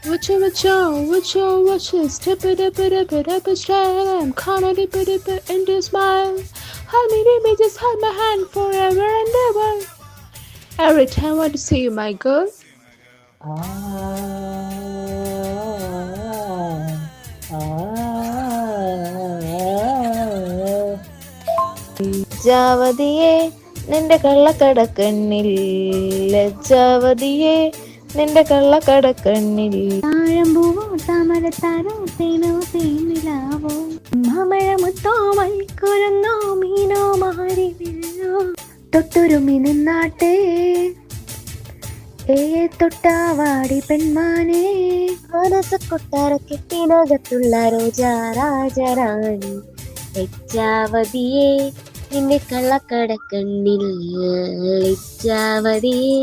Watch it, step it up a slam. Corner dip and a smile. Hold me, just hold my hand forever and ever. Every time I want to see you, my girl. ആ ആ ലജ്ജാവതിയെ നിന്റെ കള്ളക്കടക്കണ്ണിൽ, ലജ്ജാവതിയെ നിന്റെ കള്ളക്കടക്കണ്ണിൽ താഴമ്പൂവോ താമരത്താരോ തേനോ തേനിലാവോ മമഴമുത്തോ മൽക്കുരങ്ങോ മീനോ മാരിവില്ലോ തൊട്ടുരുമി നിന്നാട്ടെ തൊട്ടാവാടി പെൺമാനേ മനസ്സ് കൊട്ടാര കെട്ടിനകത്തുള്ള രോജാ രാജറാണി ലജ്ജാവതിയെ നിന്റെ കള്ളക്കടക്കണ്ണിൽ, ലജ്ജാവതിയെ